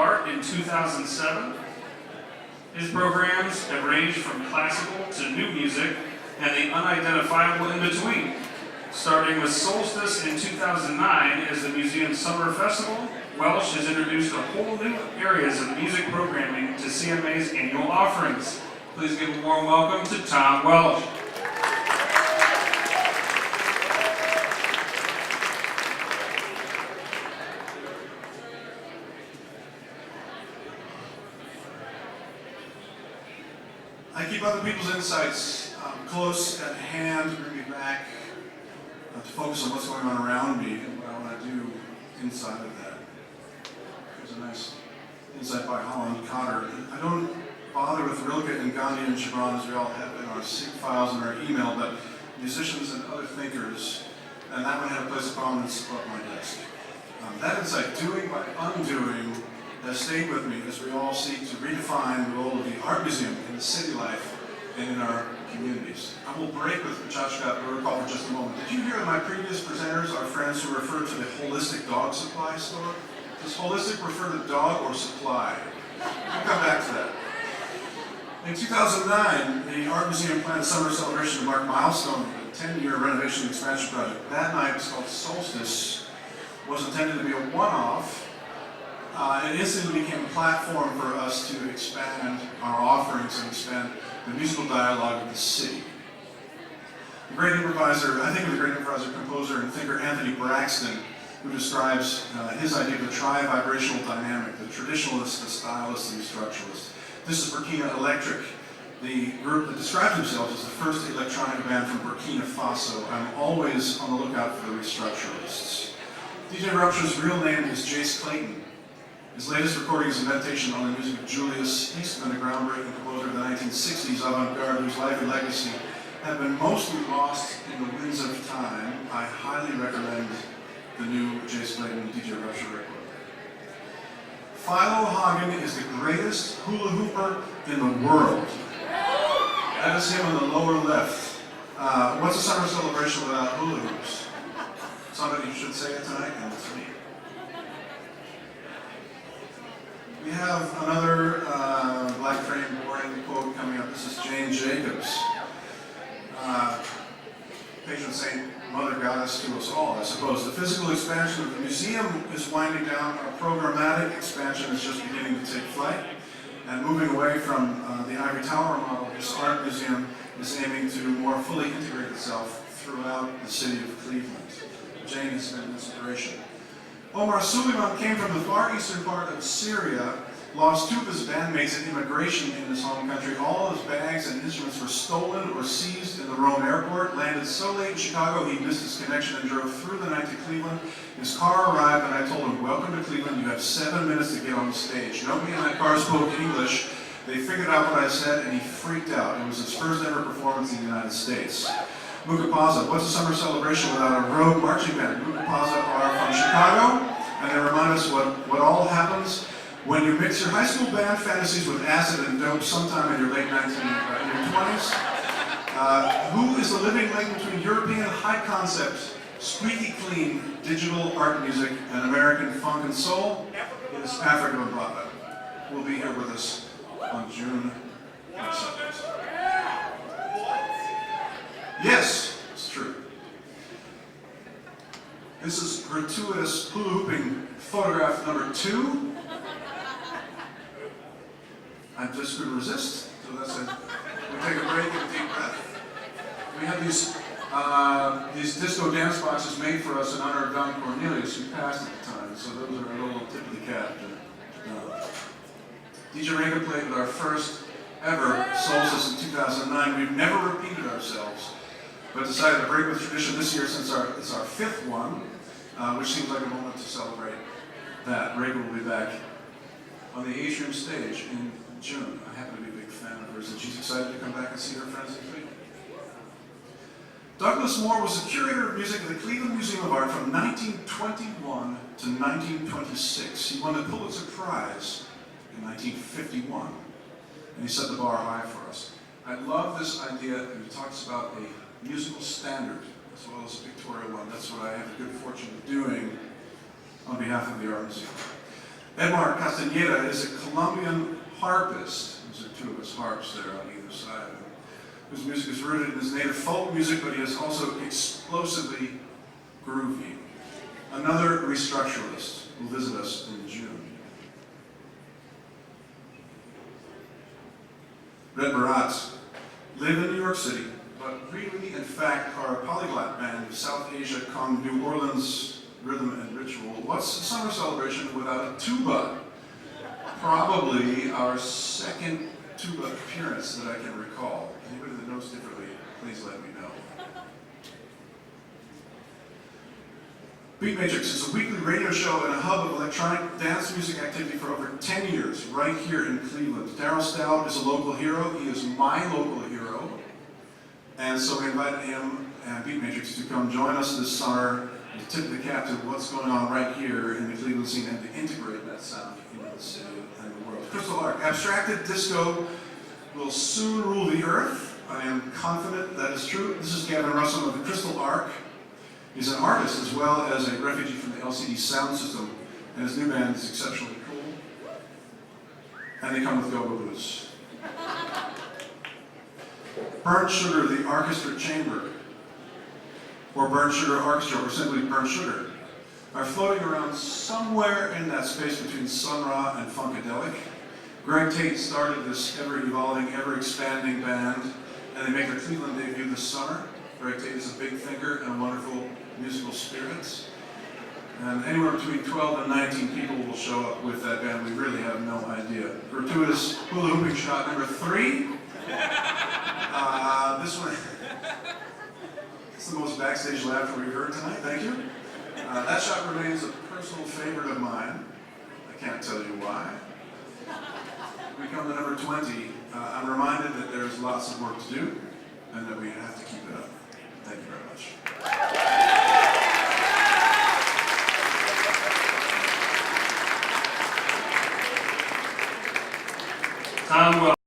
Art in 2007. His programs have ranged from classical to new music and the unidentifiable in between. Starting with Solstice in 2009 as the museum's summer festival, Welsh has introduced a whole new areas of music programming to CMA's annual offerings. Please give a warm welcome to Tom Welsh. I keep other people's insights close at hand, bring me back to focus on what's going on around me and what I want to do inside of that. There's a nice insight by Holland Cotter. I don't bother with Rilke and Gandhi and Gibran as we all have in our SIG files and our email, but musicians and other thinkers, and that one had a place of prominence above my desk. That insight, doing by undoing, has stayed with me as we all seek to redefine the role of the art museum in the city life and in our communities. I will break with Chachka Protocol for just a moment. Did you hear my previous presenters, our friends who referred to the holistic dog supply store? Does holistic refer to dog or supply? We'll come back to that. In 2009, the Art Museum planned a summer celebration to mark milestone of the 10-year renovation and expansion project. That night, was called Solstice, was intended to be a one-off, and it instantly became a platform for us to expand our offerings and expand the musical dialogue of the city. The great improviser, I think of the great improviser, composer, and thinker Anthony Braxton, who describes his idea of the tri-vibrational dynamic, the traditionalist, the stylist, and the structuralist. This is Burkina Electric, the group that describes themselves as the first electronic band from Burkina Faso. I'm always on the lookout for the restructuralists. DJ Rupture's real name is Jace Clayton. His latest recording is a meditation on the music of Julius Eastman, a groundbreaking composer of the 1960s avant-garde whose life and legacy have been mostly lost in the winds of time. I highly recommend the new Jace Clayton DJ Rupture record. Philo Hagen is the greatest hula hooper in the world. That is him on the lower left. What's a summer celebration without hula hoops? Somebody should say it tonight, and it's me. We have another black frame boring quote coming up. This is Jane Jacobs, patron saint, mother goddess to us all, I suppose. The physical expansion of the museum is winding down. Our programmatic expansion is just beginning to take flight. And moving away from the Ivory Tower model, this art museum is aiming to more fully integrate itself throughout the city of Cleveland. Jane has been an inspiration. Omar Suleiman came from the far eastern part of Syria, lost two of his bandmates in immigration in his home country. All of his bags and instruments were stolen or seized in the Rome airport. Landed so late in Chicago he missed his connection and drove through the night to Cleveland. His car arrived and I told him, "Welcome to Cleveland, you have 7 minutes to get on the stage." Nobody in that car spoke English. They figured out what I said and he freaked out. It was his first ever performance in the United States. Mukapaza, what's a summer celebration without a rogue marching band? Mukapaza are from Chicago, and they remind us what all happens when you mix your high school band fantasies with acid and dope sometime in your late 20s. Who is the living link between European high concept, squeaky clean digital art music and American funk and soul? It is Africa Bambaataa. Will be here with us on June 22nd. Yes, it's true. This is gratuitous hula hooping photograph number 2. I just couldn't resist, so that's it. We'll take a break and a deep breath. We have these disco dance boxes made for us in honor of Don Cornelius, who passed at the time, so those are a little tip of the cap. DJ Reagan played with our first ever Solstice in 2009. We've never repeated ourselves, but decided to break with tradition this year since it's our 5th one, which seems like a moment to celebrate that. Reagan will be back on the Atrium stage in June. I happen to be a big fan of hers, and she's excited to come back and see her friends in Cleveland. Douglas Moore was the curator of music at the Cleveland Museum of Art from 1921 to 1926. He won the Pulitzer Prize in 1951, and he set the bar high for us. I love this idea that he talks about a musical standard as well as a pictorial one. That's what I have the good fortune of doing on behalf of the Art Museum. Edmar Castañeda is a Colombian harpist. Those are two of his harps there on either side of him, whose music is rooted in his native folk music, but he is also explosively groovy. Another restructuralist will visit us in June. Red Barats live in New York City, but really, in fact, are a polyglot band of South Asia, Kong, New Orleans rhythm and ritual. What's a summer celebration without a tuba? Probably our second tuba appearance that I can recall. Anybody that knows differently, please let me know. Beat Matrix is a weekly radio show and a hub of electronic dance music activity for over 10 years, right here in Cleveland. Daryl Stout is a local hero. He is my local hero. And so we invited him and Beat Matrix to come join us this summer to tip the cap to what's going on right here in the Cleveland scene and to integrate that sound into the city and the world. Crystal Arc, abstracted disco will soon rule the earth. I am confident that is true. This is Gavin Russell of the Crystal Arc. He's an artist as well as a refugee from the LCD sound system, and his new band is exceptionally cool. And they come with go-go boots. Burnt Sugar, the Orchestra Chamber, or Burnt Sugar Orchestra, or simply Burnt Sugar, are floating around somewhere in that space between Sun Ra and Funkadelic. Greg Tate started this ever-evolving, ever-expanding band, and they make their Cleveland debut this summer. Greg Tate is a big thinker and a wonderful musical spirit. And anywhere between 12 and 19 people will show up with that band. We really have no idea. Gratuitous hula hooping shot number 3. This one, it's the most backstage laughter we've heard tonight. Thank you. That shot remains a personal favorite of mine. I can't tell you why. We come to number 20. I'm reminded that there's lots of work to do and that we have to keep it up. Thank you very much. Tom Welsh.